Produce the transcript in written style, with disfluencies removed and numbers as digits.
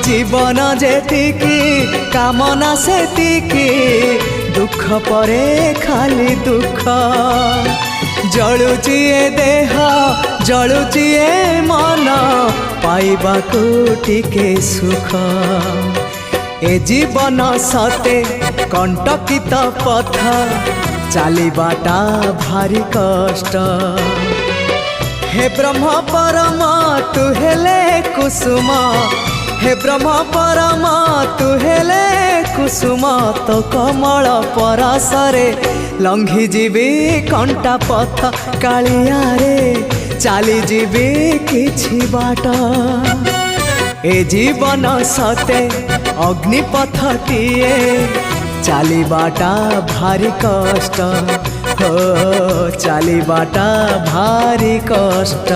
जीवन जेतिकी कामना सेतिकी दुख परे खाली दुख जलुची ए देह जलुची ए मन पाइबाकू टिके सुख ए जीवन सते कंटकित पथ चलिबाटा भारी कष्ट हे ब्रह्म परम तू हेले कुसुम हे ब्रह्म परम तू हेले कुसुम तो कमल परसरे लंघी जीवी कंटा पथ कालिया रे चली जीवी किछि बाट ए जीवन सते अग्निपथटीए चलिबाटा भारी कष्ट हो चलिबाटा भारी कष्ट।